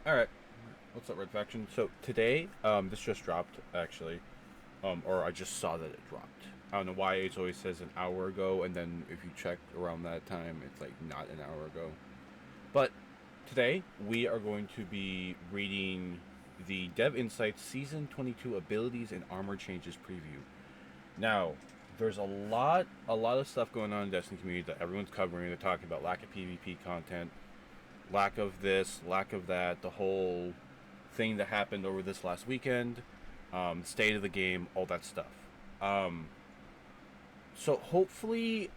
All right. What's up, Red Faction? So today, this just dropped actually, or I just saw that it dropped. I don't know why it always says an hour ago, and then if you check around that time, it's like not an hour ago. But today we are going to be reading the Dev Insights Season 22 Abilities and Armor Changes preview. Now, there's a lot of stuff going on in the Destiny community that everyone's covering. They're talking about lack of PvP content, lack of this, lack of that, the whole thing that happened over this last weekend, state of the game, all that stuff. Um, so hopefully,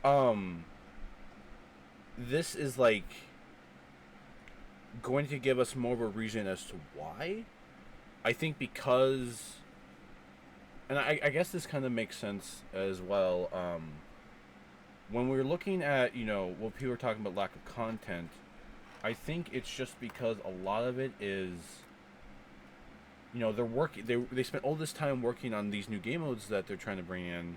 this is like going to give us more of a reason as to why. I think because, and I guess this kind of makes sense as well. When we're looking at when people are talking about lack of content, I think it's just because a lot of it is they're working they spent all this time working on these new game modes that they're trying to bring in,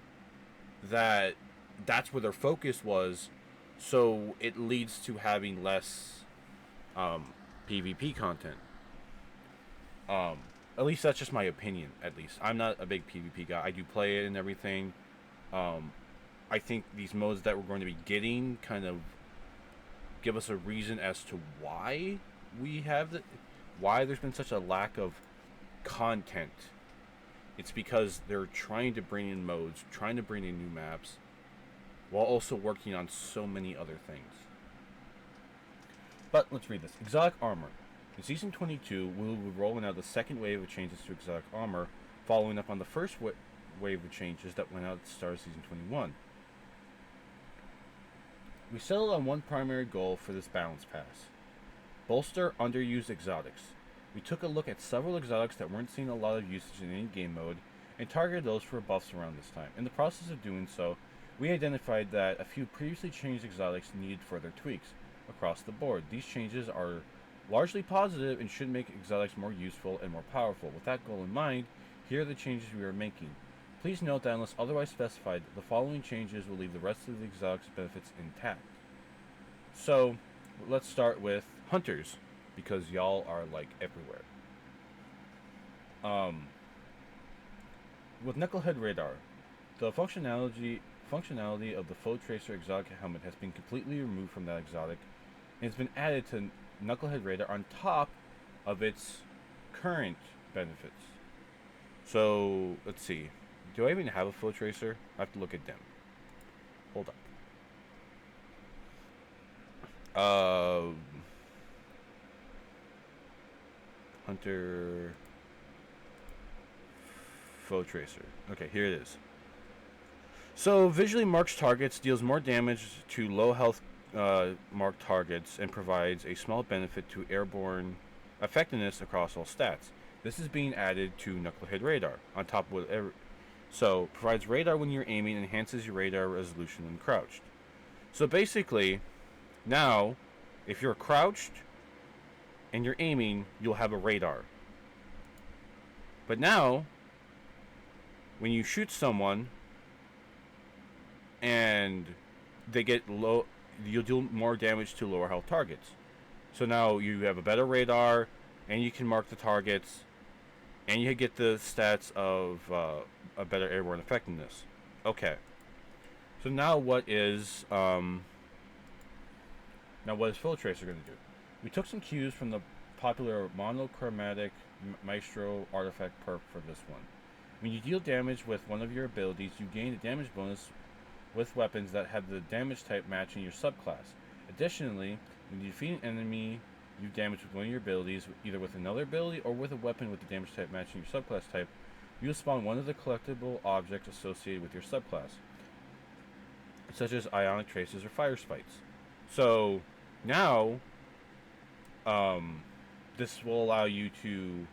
that's where their focus was, so it leads to having less um, PvP content. um, at least that's just my opinion. At least I'm not a big PvP guy. I do play it and everything. um, I think these modes that we're going to be getting kind of give us a reason as to we have the why there's been such a lack of content. It's because they're trying to bring in modes, trying to bring in new maps, while also working on so many other things. But let's read this. Exotic Armor. In Season 22, we will be rolling out the second wave of changes to Exotic Armor, following up on the first wave of changes that went out at the start of Season 21. We settled on one primary goal for this balance pass: bolster underused exotics. We took a look at several exotics that weren't seeing a lot of usage in any game mode and targeted those for buffs around this time. In the process of doing so, we identified that a few previously changed exotics needed further tweaks across the board. These changes are largely positive and should make exotics more useful and more powerful. With that goal in mind, here are the changes we are making. Please note that unless otherwise specified, the following changes will leave the rest of the exotics benefits intact. So, let's start with hunters, because y'all are like everywhere. Um, with Knucklehead Radar, the functionality of the Foe Tracer exotic helmet has been completely removed from that exotic, and it's been added to Knucklehead Radar on top of its current benefits. So let's see. Do I even have a Foe Tracer? I have to look at them. Hold up. Hunter Foe Tracer. Okay, here it is. So visually marked targets deals more damage to low health marked targets and provides a small benefit to airborne effectiveness across all stats. This is being added to Knucklehead Radar on top of whatever. So provides radar when you're aiming, enhances your radar resolution when crouched. So basically, now if you're crouched and you're aiming, you'll have a radar. But now, when you shoot someone and they get low, you'll do more damage to lower health targets. So now you have a better radar, and you can mark the targets, and you get the stats of a better airborne effectiveness. Okay. So now what is Foe Tracer going to do? We took some cues from the popular monochromatic Maestro artifact perk for this one. When you deal damage with one of your abilities, you gain a damage bonus with weapons that have the damage type matching your subclass. Additionally, when you defeat an enemy you damage with one of your abilities, either with another ability or with a weapon with the damage type matching your subclass type, you will spawn one of the collectible objects associated with your subclass, such as ionic traces or fire spites. So now, this will allow you to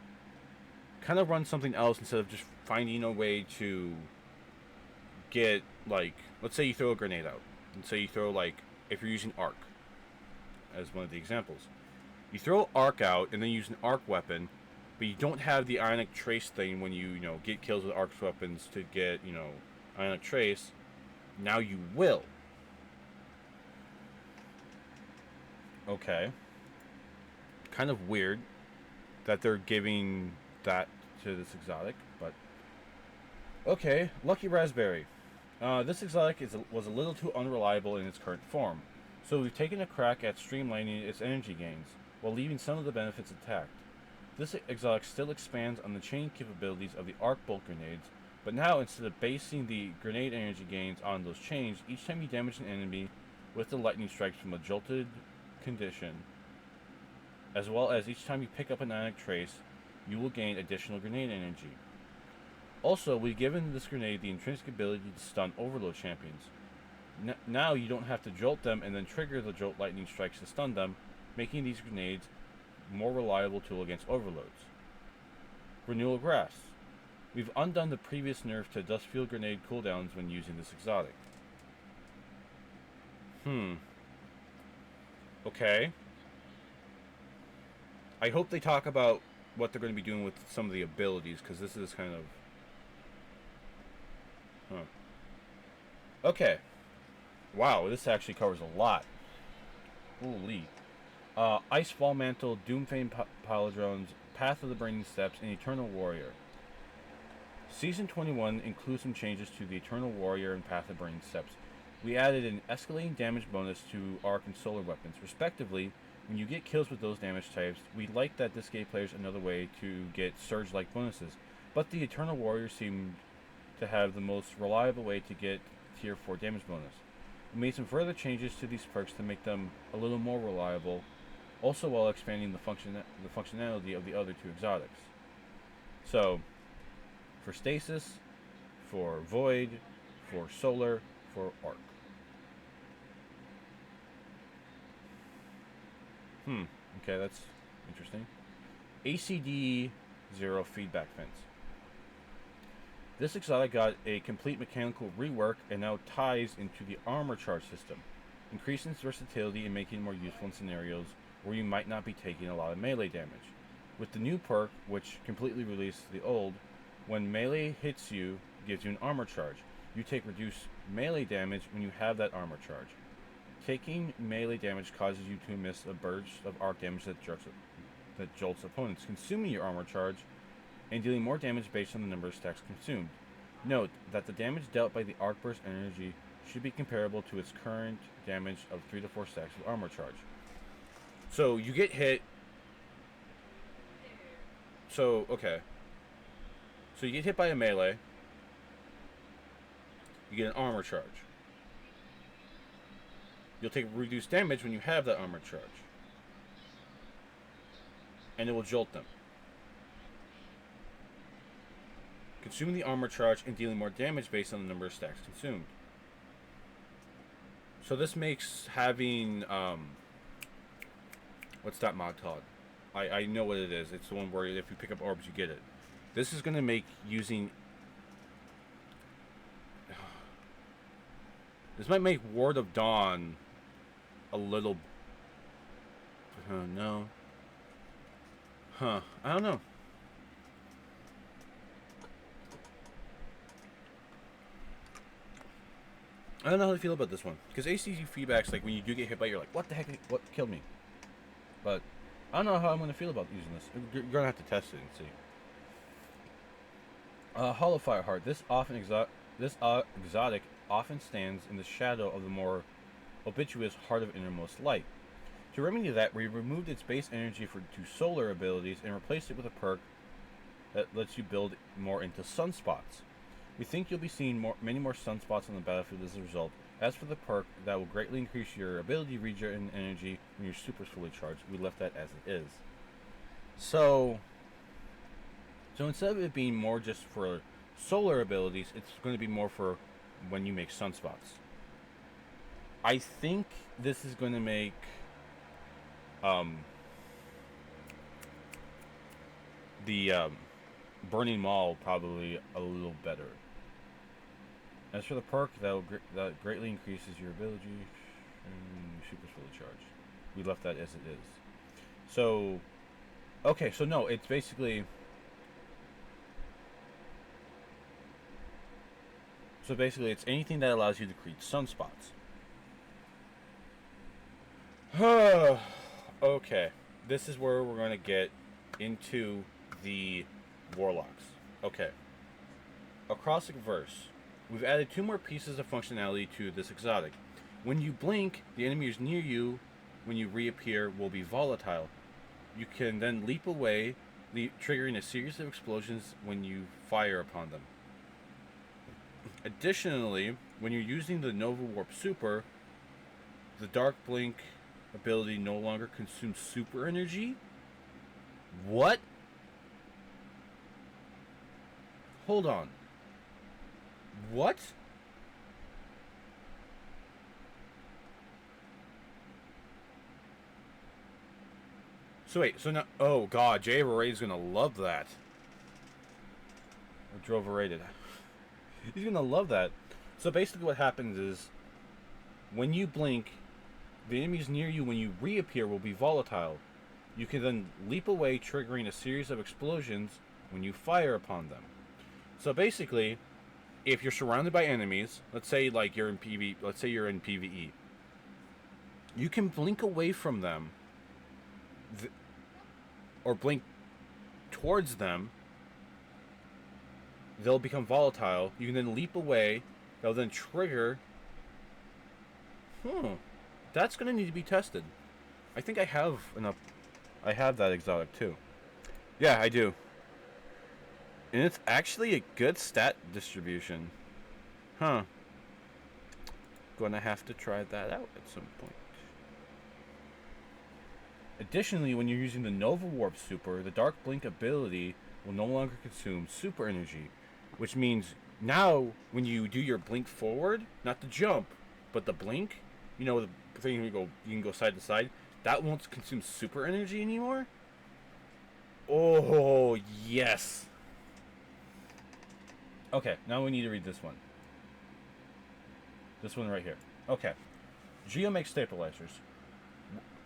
kind of run something else instead of just finding a way to get, like, let's say you throw a grenade out. And say you throw, like, if you're using arc as one of the examples, you throw arc out and then use an arc weapon, but you don't have the ionic trace thing when you get kills with arc weapons to get ionic trace. Now you will. Okay. Kind of weird. that they're giving that to this exotic, but okay. Lucky Raspberry. This exotic was a little too unreliable in its current form, so we've taken a crack at streamlining its energy gains while leaving some of the benefits intact. This exotic still expands on the chain capabilities of the arc bolt grenades, but now instead of basing the grenade energy gains on those chains, each time you damage an enemy with the lightning strikes from a jolted condition, as well as each time you pick up an ionic trace, you will gain additional grenade energy. Also, we've given this grenade the intrinsic ability to stun overload champions. Now you don't have to jolt them and then trigger the jolt lightning strikes to stun them, making these grenades more reliable tool against overloads. Renewal Grass. We've undone the previous nerf to Dustfield grenade cooldowns when using this exotic. Okay. I hope they talk about what they're going to be doing with some of the abilities, because this is kind of... Okay. Wow, this actually covers a lot. Holy. Ice Fall Mantle, Doomfame Palindromes, Path of the Burning Steps, and Eternal Warrior. Season 21 includes some changes to the Eternal Warrior and Path of the Burning Steps. We added an escalating damage bonus to arc and solar weapons, respectively. When you get kills with those damage types, we like that this gave players another way to get surge-like bonuses, but the Eternal Warrior seemed to have the most reliable way to get tier 4 damage bonus. We made some further changes to these perks to make them a little more reliable, also while expanding the functionality of the other two exotics. So, for Stasis, for Void, for Solar, for Arc. Okay, that's interesting. ACD 0 Feedback Fence. This exotic got a complete mechanical rework and now ties into the armor charge system, increasing its versatility and making it more useful in scenarios where you might not be taking a lot of melee damage. With the new perk, which completely released the old, when melee hits you, gives you an armor charge. You take reduced melee damage when you have that armor charge. Taking melee damage causes you to miss a burst of arc damage that jolts opponents, consuming your armor charge and dealing more damage based on the number of stacks consumed. Note that the damage dealt by the arc burst energy should be comparable to its current damage of 3 to 4 stacks of armor charge. So you get hit. So, okay. So you get hit by a melee. You get an armor charge. You'll take reduced damage when you have that armor charge. And it will jolt them. Consuming the armor charge and dealing more damage based on the number of stacks consumed. So this makes having... what's that mod called? I know what it is. It's the one where if you pick up orbs, you get it. This is going to make using... This might make Ward of Dawn a little... no. I don't know. I don't know how to feel about this one. Because ACG feedback's like when you do get hit by, you're like, what the heck? What killed me? But I don't know how I'm going to feel about using this. You're going to have to test it and see. Hollow Fireheart. This exotic often stands in the shadow of the more ubiquitous Heart of Innermost Light. To remedy that, we removed its base energy to solar abilities and replaced it with a perk that lets you build more into sunspots. We think you'll be seeing many more sunspots on the battlefield as a result. As for the perk, that will greatly increase your ability regen energy when your super's fully charged. We left that as it is. So instead of it being more just for solar abilities, it's going to be more for when you make sunspots. I think this is going to make the Burning Maul probably a little better. As for the perk, that greatly increases your ability and super's fully charged. We left that as it is. So, okay, so no, it's basically... So basically, it's anything that allows you to create sunspots. Okay, this is where we're going to get into the Warlocks. Okay. Acrostic Verse. We've added 2 more pieces of functionality to this exotic. When you blink, the enemies near you, when you reappear, will be volatile. You can then leap away, triggering a series of explosions when you fire upon them. Additionally, when you're using the Nova Warp Super, the Dark Blink ability no longer consumes super energy. What? Hold on. What? So wait, so now, oh god, Jay Raid's gonna love that. Or Drove Raided. He's gonna love that. So basically what happens is, when you blink, the enemies near you when you reappear will be volatile. You can then leap away, triggering a series of explosions when you fire upon them. So basically, if you're surrounded by enemies, let's say like you're in PvE, you can blink away from them, or blink towards them. They'll become volatile. You can then leap away. They'll then trigger. That's gonna need to be tested. I think I have enough. I have that exotic too. Yeah, I do. And it's actually a good stat distribution. Huh. Gonna have to try that out at some point. Additionally, when you're using the Nova Warp Super, the Dark Blink ability will no longer consume super energy, which means now when you do your blink forward, not the jump, but the blink, you know, the thing you can go side to side, that won't consume super energy anymore. Oh, yes. Okay, now we need to read this one. This one right here. Okay. Geomag stabilizers.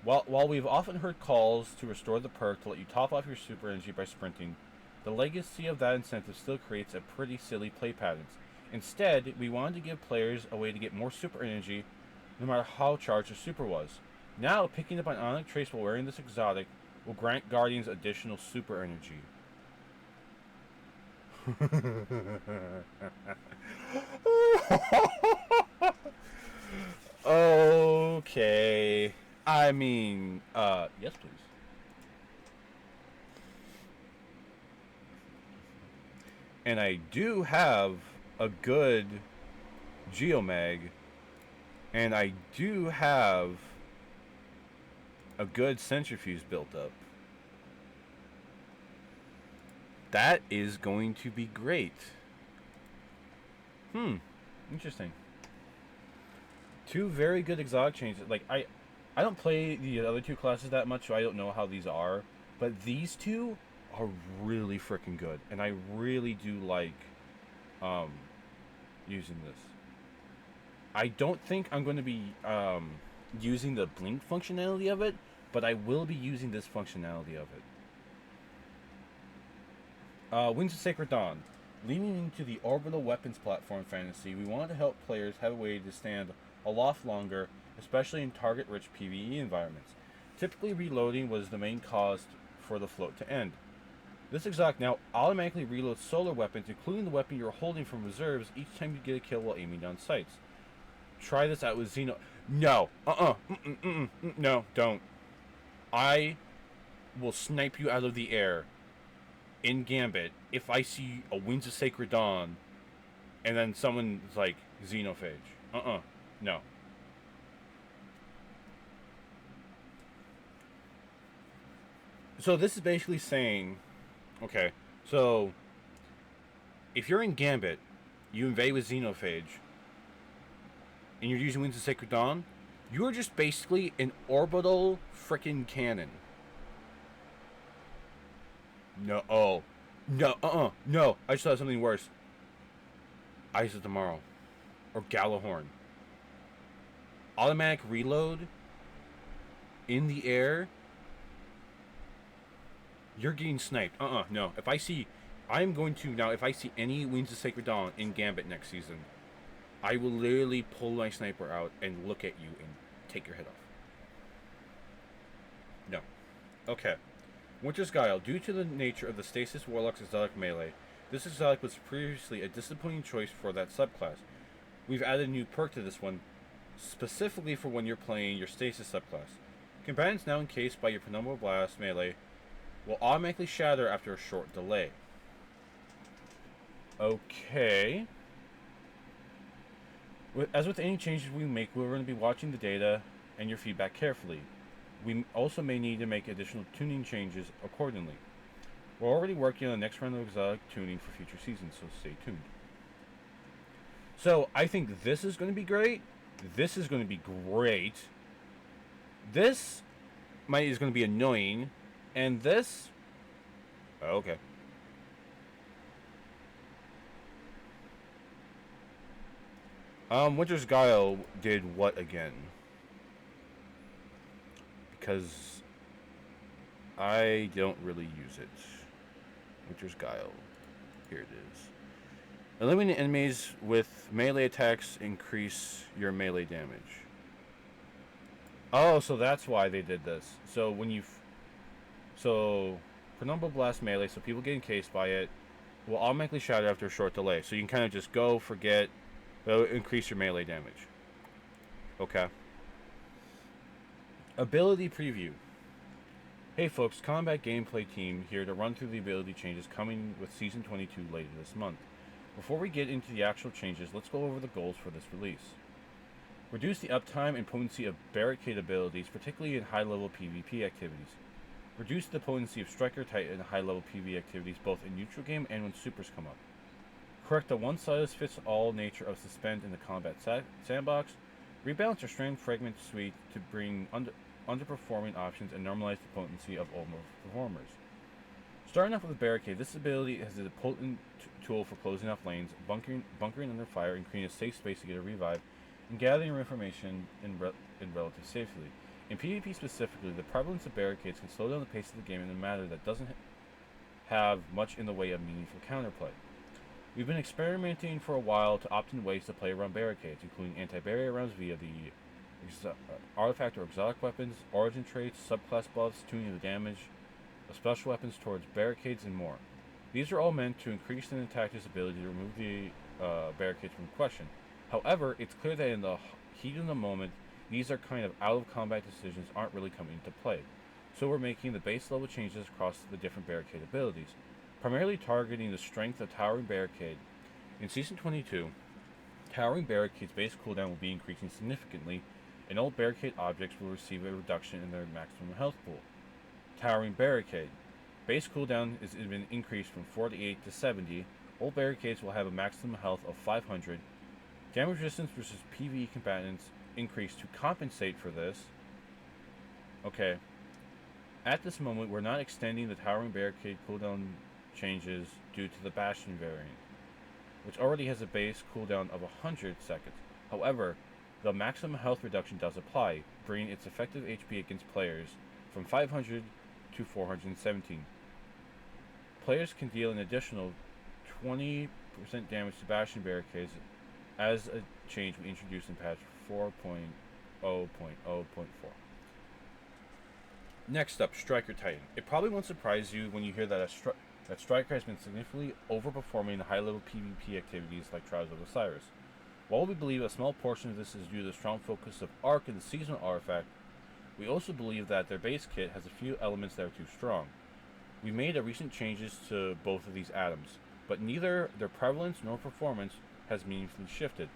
While we've often heard calls to restore the perk to let you top off your super energy by sprinting, the legacy of that incentive still creates a pretty silly play patterns. Instead, we wanted to give players a way to get more super energy no matter how charged their super was. Now, picking up an Ionic Trace while wearing this exotic will grant Guardians additional super energy. Okay. I mean, yes, please. And I do have a good Geomag, and I do have a good Centrifuge built up. That is going to be great. Interesting. 2 very good exotic changes. Like, I don't play the other 2 classes that much, so I don't know how these are. But these 2 are really freaking good, and I really do like using this. I don't think I'm going to be using the blink functionality of it, but I will be using this functionality of it. Wings of Sacred Dawn. Leaning into the orbital weapons platform fantasy, we wanted to help players have a way to stand aloft longer, especially in target-rich PvE environments. Typically, reloading was the main cause for the float to end. This exotic now automatically reloads solar weapons, including the weapon you're holding from reserves, each time you get a kill while aiming down sights. Try this out with Xeno. No. No, don't. I will snipe you out of the air in Gambit if I see a Winds of Sacred Dawn and then someone's like Xenophage. No. So this is basically saying, okay, so if you're in Gambit, you invade with Xenophage, and you're using Winds of Sacred Dawn, you're just basically an orbital frickin' cannon. No, no, I just thought of something worse. Eyes of Tomorrow. Or Gjallarhorn. Automatic reload in the air. You're getting sniped. No. If I see any Winds of Sacred Dawn in Gambit next season, I will literally pull my sniper out and look at you and take your head off. No. Okay. Winter's Guile. Due to the nature of the Stasis Warlock's exotic melee, this exotic was previously a disappointing choice for that subclass. We've added a new perk to this one, specifically for when you're playing your Stasis subclass. Combatants now encased by your Penumbral Blast melee will automatically shatter after a short delay. Okay. As with any changes we make, we're going to be watching the data and your feedback carefully. We also may need to make additional tuning changes accordingly. We're already working on the next round of exotic tuning for future seasons, so stay tuned. So, I think this is going to be great. This is going to be great. This is going to be annoying. And this... okay. Winter's Guile did what again? Because I don't really use it. Winter's Guile. Here it is. Eliminate enemies with melee attacks increase your melee damage. Oh, so that's why they did this. So when you... so, Penumbral Blast melee, so people get encased by it, will automatically shatter after a short delay. So you can kind of just go, forget, but it'll increase your melee damage. Okay. Ability preview. Hey folks, Combat Gameplay Team here to run through the ability changes coming with Season 22 later this month. Before we get into the actual changes, let's go over the goals for this release. Reduce the uptime and potency of barricade abilities, particularly in high-level PvP activities. Reduce the potency of Striker Titan in high-level PvP activities both in neutral game and when supers come up. Correct the one-size-fits-all nature of Suspend in the combat sandbox. Rebalance your Strand Fragment suite to bring underperforming options and normalize the potency of overperformers. Starting off with a Barricade, this ability is a potent tool for closing off lanes, bunkering under fire, and creating a safe space to get a revive, and gathering information in relative safety. In PvP specifically, the prevalence of barricades can slow down the pace of the game in a manner that doesn't have much in the way of meaningful counterplay. We've been experimenting for a while to opt in ways to play around barricades, including anti-barrier rounds via the artifact or exotic weapons, origin traits, subclass buffs, tuning of the damage of special weapons towards barricades, and more. These are all meant to increase an attacker's ability to remove the barricades from question. However, it's clear that in the heat of the moment, these are kind of out-of-combat decisions aren't really coming into play. So we're making the base level changes across the different barricade abilities, primarily targeting the strength of Towering Barricade. In Season 22, Towering Barricade's base cooldown will be increasing significantly, and all barricade objects will receive a reduction in their maximum health pool. Towering Barricade. Base cooldown has been increased from 48 to 70. All barricades will have a maximum health of 500. Damage resistance versus PvE combatants increased to compensate for this. Okay. At this moment, we're not extending the Towering Barricade cooldown changes due to the Bastion variant, which already has a base cooldown of 100 seconds. However, the maximum health reduction does apply, bringing its effective HP against players from 500 to 417. Players can deal an additional 20% damage to Bastion barricades as a change we introduced in patch 4.0.0.4. Next up, Striker Titan. It probably won't surprise you when you hear that that Striker has been significantly overperforming the high-level PvP activities like Trials of Osiris. While we believe a small portion of this is due to the strong focus of Arc and the seasonal artifact, we also believe that their base kit has a few elements that are too strong. We made recent changes to both of these atoms, but neither their prevalence nor performance has meaningfully shifted,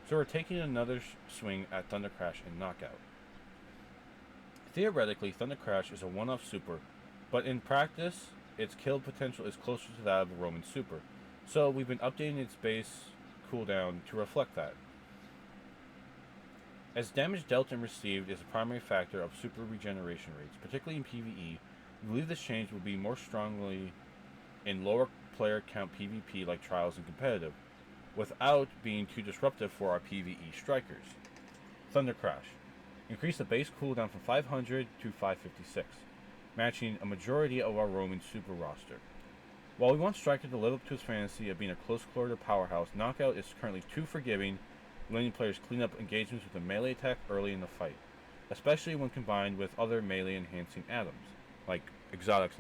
so we're taking another swing at Thunder Crash and Knockout. Theoretically, Thunder Crash is a one-off super, but in practice, its kill potential is closer to that of a Roman super, so we've been updating its base cooldown to reflect that. As damage dealt and received is a primary factor of super regeneration rates, particularly in PvE, we believe this change will be more strongly in lower player count PvP like Trials and Competitive, without being too disruptive for our PvE strikers. Thunder Crash. Increase the base cooldown from 500 to 556, matching a majority of our Roman super roster. While we want Striker to live up to his fantasy of being a close quarter powerhouse, Knockout is currently too forgiving, letting players clean up engagements with a melee attack early in the fight, especially when combined with other melee enhancing atoms, like exotics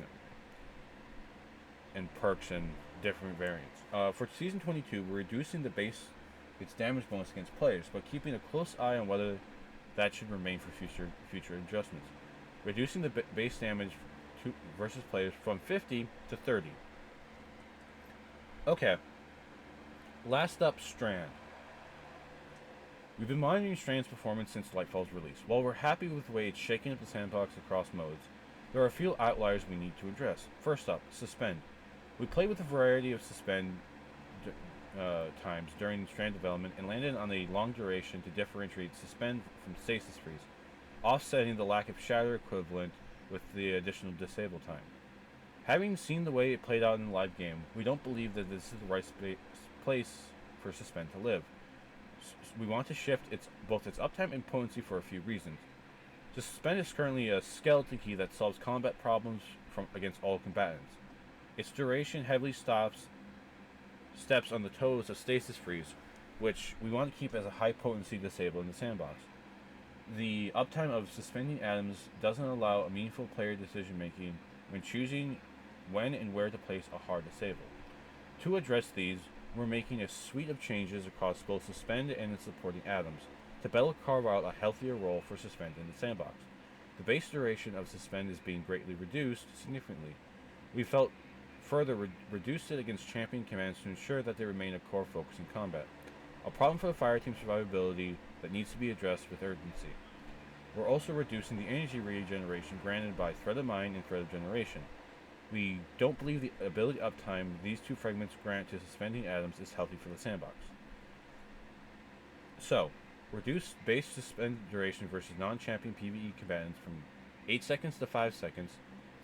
and perks and different variants. For Season 22, we're reducing its damage bonus against players, but keeping a close eye on whether that should remain for future adjustments. Reducing the base damage versus players from 50 to 30. Okay. Last up, Strand. We've been monitoring Strand's performance since Lightfall's release. While we're happy with the way it's shaking up the sandbox across modes, there are a few outliers we need to address. First up, Suspend. We played with a variety of Suspend times during Strand development and landed on a long duration to differentiate Suspend from Stasis Freeze, offsetting the lack of Shatter equivalent with the additional disable time. Having seen the way it played out in the live game, we don't believe that this is the right place for Suspend to live. We want to shift both its uptime and potency for a few reasons. Suspend is currently a skeleton key that solves combat problems against all combatants. Its duration heavily steps on the toes of Stasis Freeze, which we want to keep as a high potency disable in the sandbox. The uptime of suspending atoms doesn't allow a meaningful player decision making when choosing when and where to place a hard disable. To address these, we're making a suite of changes across both Suspend and its supporting atoms to better carve out a healthier role for Suspend in the sandbox. The base duration of Suspend is being greatly reduced significantly. We felt further reduced it against champion commands to ensure that they remain a core focus in combat. A problem for the fireteam survivability that needs to be addressed with urgency. We're also reducing the energy regeneration granted by Thread of Mind and Thread of Generation. We don't believe the ability uptime these two fragments grant to suspending atoms is healthy for the sandbox. So, reduce base suspend duration versus non-champion PvE combatants from 8 seconds to 5 seconds.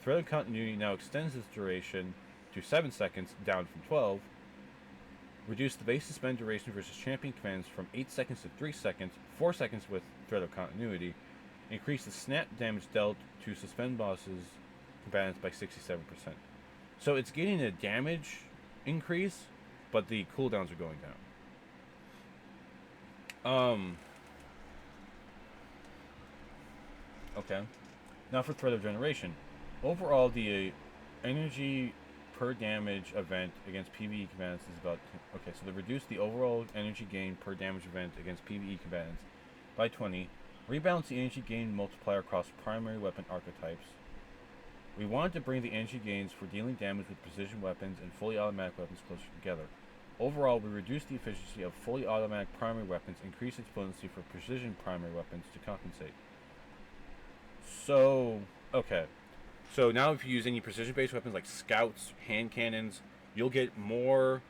Thread of Continuity now extends its duration to 7 seconds, down from 12. Reduce the base suspend duration versus champion commands from 8 seconds to 3 seconds, 4 seconds with Thread of Continuity. Increase the snap damage dealt to suspend bosses combatants by 67%. So it's getting a damage increase, but the cooldowns are going down. Okay. Now for Thread of Generation. Overall, the energy per damage event against PvE combatants is about... Okay, so they reduced the overall energy gain per damage event against PvE combatants by 20. Rebalance the energy gain multiplier across primary weapon archetypes. We wanted to bring the energy gains for dealing damage with precision weapons and fully automatic weapons closer together. Overall, we reduced the efficiency of fully automatic primary weapons, increased its potency for precision primary weapons to compensate. So, okay. So now if you use any precision-based weapons like scouts, hand cannons, you'll get more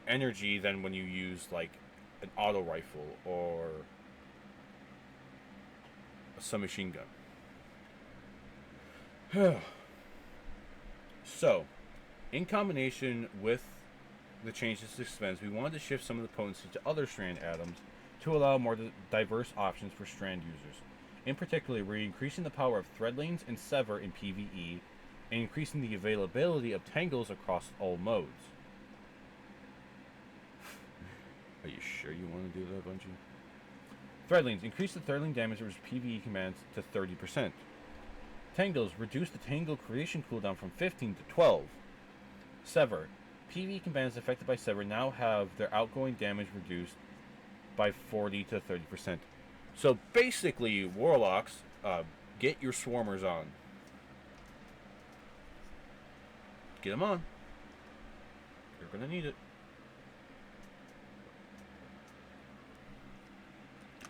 energy than when you use like an auto rifle or a submachine gun. So, in combination with the changes to Suspend, we wanted to shift some of the potency to other Strand atoms to allow more diverse options for Strand users. In particular, we're increasing the power of Thread Lanes and Sever in PvE, and increasing the availability of Tangles across all modes. Are you sure you want to do that, Bungie? Thread Lanes increase the Thread Lane damage versus PvE commands to 30%. Tangles reduce the Tangle creation cooldown from 15 to 12. Sever. PvE commands affected by Sever now have their outgoing damage reduced by 40 to 30%. So basically, Warlocks, get your Swarmers on. Get them on. You're going to need it.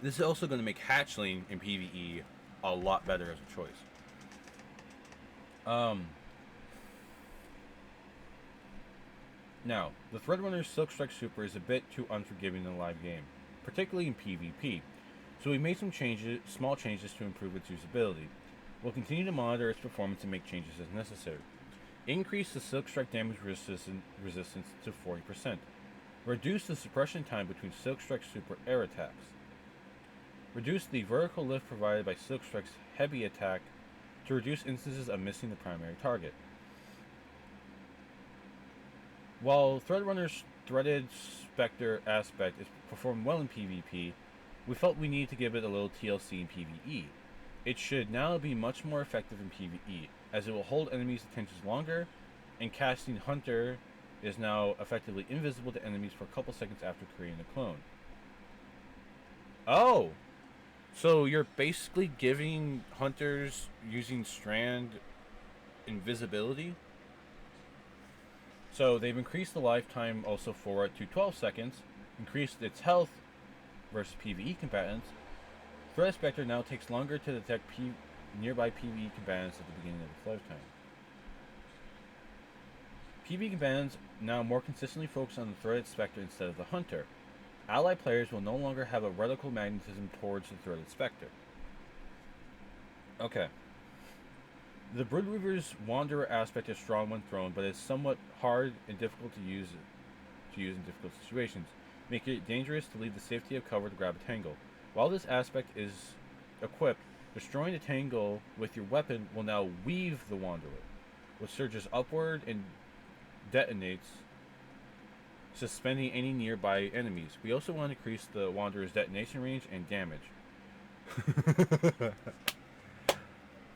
This is also going to make Hatchling in PvE a lot better as a choice. Now, the Threadrunner's Silkstrike Super is a bit too unforgiving in the live game, particularly in PvP, so we made some small changes to improve its usability. We'll continue to monitor its performance and make changes as necessary. Increase the Silkstrike damage resistance to 40%. Reduce the suppression time between Silkstrike Super air attacks. Reduce the vertical lift provided by Silkstrike's heavy attack to reduce instances of missing the primary target. While Threadrunner's Threaded Spectre aspect is performed well in PvP, we felt we needed to give it a little TLC in PvE. It should now be much more effective in PvE, as it will hold enemies' attentions longer, and casting Hunter is now effectively invisible to enemies for a couple seconds after creating a clone. Oh! So you're basically giving hunters using Strand invisibility? So they've increased the lifetime also for it to 12 seconds, increased its health versus PvE combatants. Threat Spectre now takes longer to detect nearby PvE combatants at the beginning of its lifetime. PvE combatants now more consistently focus on the Threaded Spectre instead of the Hunter. Allied players will no longer have a reticle magnetism towards the Threaded Spectre. Okay. The Broodweaver's Wanderer aspect is strong when thrown, but is somewhat hard and difficult to use in difficult situations, making it dangerous to leave the safety of cover to grab a tangle. While this aspect is equipped, destroying the tangle with your weapon will now weave the Wanderer, which surges upward and detonates, suspending any nearby enemies. We also want to increase the Wanderer's detonation range and damage.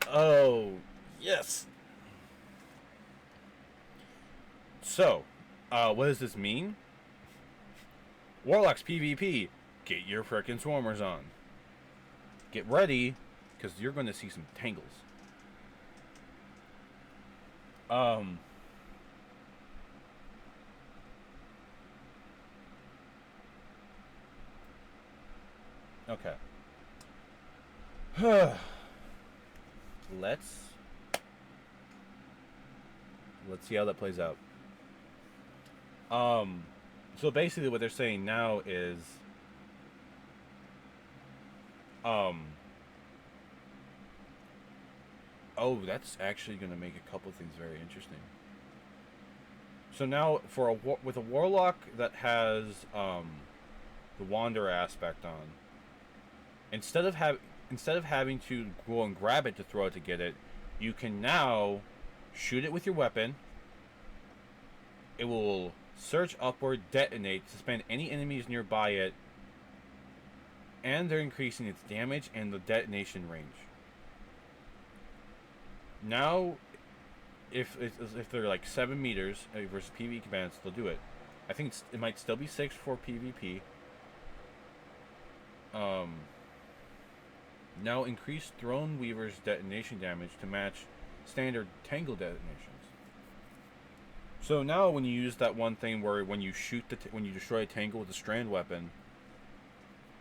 Oh, yes. So, what does this mean? Warlocks PvP, get your frickin' swarmers on. Get ready, because you're going to see some tangles. Okay. Let's see how that plays out. So basically what they're saying now is oh, that's actually going to make a couple things very interesting. So now for with a warlock that has the Wanderer aspect on, instead of having to go and grab it to throw it to get it, you can now shoot it with your weapon. It will surge upward, detonate, suspend any enemies nearby it, and they're increasing its damage and the detonation range. Now, if they're like 7 meters versus PvE combatants, they'll do it. I think it might still be 6 for PvP. Now increase Throne Weaver's detonation damage to match standard Tangle detonations. So now when you use that one thing where when you shoot when you destroy a Tangle with a Strand weapon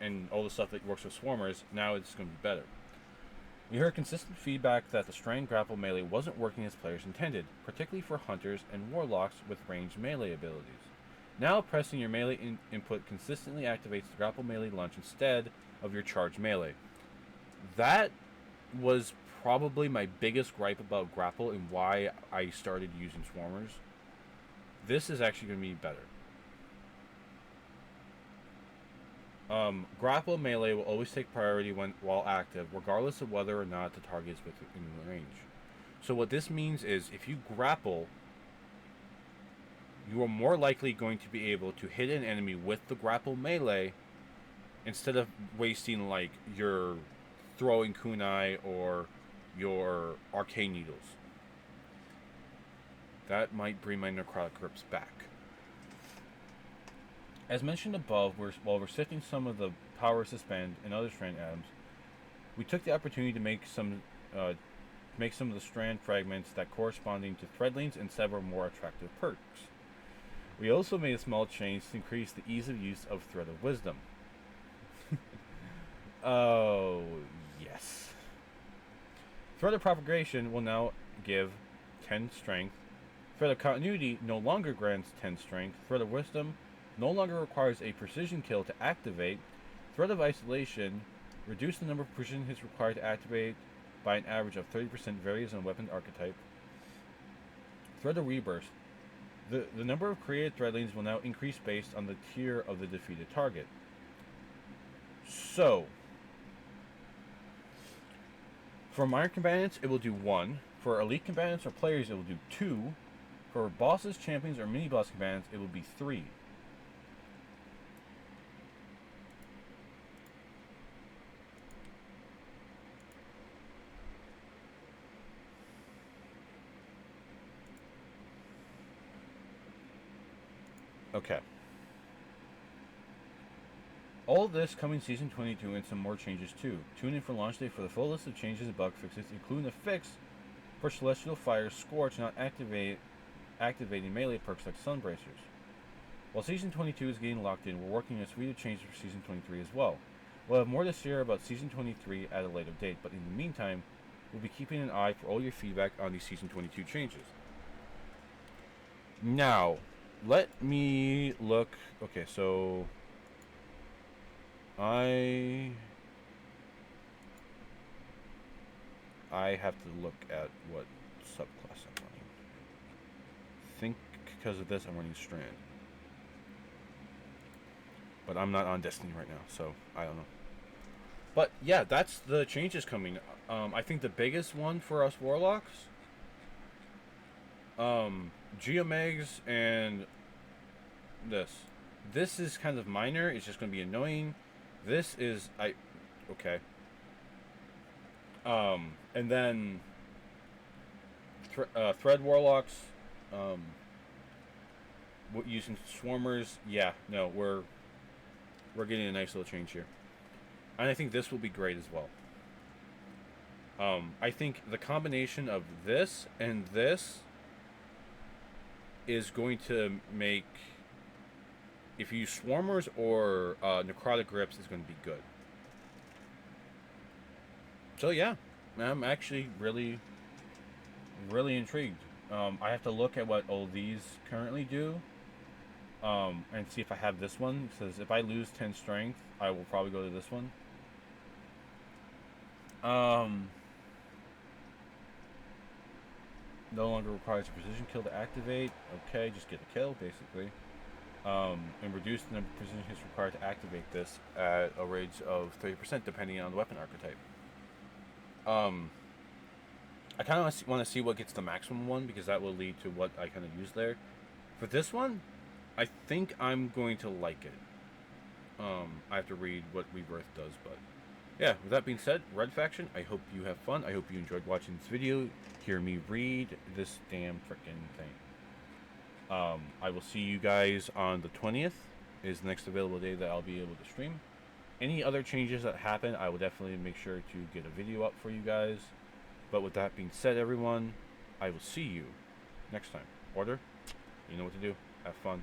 and all the stuff that works with Swarmers, now it's going to be better. We heard consistent feedback that the Strand grapple melee wasn't working as players intended, particularly for Hunters and Warlocks with ranged melee abilities. Now pressing your melee input consistently activates the grapple melee launch instead of your charge melee. That was probably my biggest gripe about grapple and why I started using Swarmers. This is actually going to be better. Grapple melee will always take priority while active, regardless of whether or not the target is within range. So what this means is, if you grapple, you are more likely going to be able to hit an enemy with the grapple melee instead of wasting like your throwing kunai or your arcane needles. That might bring my necrotic grips back. As mentioned above, while we're sifting some of the power suspend and other strand atoms, we took the opportunity to make some of the strand fragments that corresponding to threadlings and several more attractive perks. We also made a small change to increase the ease of use of Thread of Wisdom. Oh, yes. Thread of Propagation will now give 10 strength. Thread of Continuity no longer grants 10 strength. Thread of Wisdom no longer requires a precision kill to activate. Thread of Isolation reduce the number of precision hits required to activate by an average of 30%, varies on weapon archetype. Thread of Rebirth. The number of created threadlings will now increase based on the tier of the defeated target. So, for minor combatants, it will do 1. For elite combatants or players, it will do 2. For bosses, champions, or mini-boss combatants, it will be 3. Okay. All this coming season 22 and some more changes too. Tune in for launch day for the full list of changes and bug fixes, including the fix for Celestial Fire's Scorch not activating melee perks like Sunbracers. While Season 22 is getting locked in, we're working on a suite of changes for Season 23 as well. We'll have more to share about Season 23 at a later date, but in the meantime, we'll be keeping an eye for all your feedback on these Season 22 changes. Now, let me look. Okay, so I have to look at what subclass I'm running. I think because of this, I'm running Strand. But I'm not on Destiny right now, so I don't know. But yeah, that's the changes coming. I think the biggest one for us Warlocks, Geomegs and this. This is kind of minor. It's just going to be annoying. This is okay. And then Thread Warlocks, using Swarmers. Yeah, no, we're getting a nice little change here, and I think this will be great as well. I think the combination of this and this is going to make, if you use Swarmers or Necrotic Grips, is going to be good. So yeah, I'm actually really intrigued. I have to look at what all these currently do, and see if I have this one. It says if I lose 10 strength, I will probably go to this one. No longer requires a precision kill to activate. Okay, just get a kill, basically. And reduce the number of precision hits required to activate this at a range of 30%, depending on the weapon archetype. I kind of want to see what gets the maximum one, because that will lead to what I kind of use there. For this one, I think I'm going to like it. I have to read what Rebirth does, but yeah, with that being said, Red Faction, I hope you have fun. I hope you enjoyed watching this video. Hear me read this damn freaking thing. I will see you guys on the 20th, is the next available day that I'll be able to stream. Any other changes that happen, I will definitely make sure to get a video up for you guys. But with that being said, everyone, I will see you next time. Order, you know what to do. Have fun.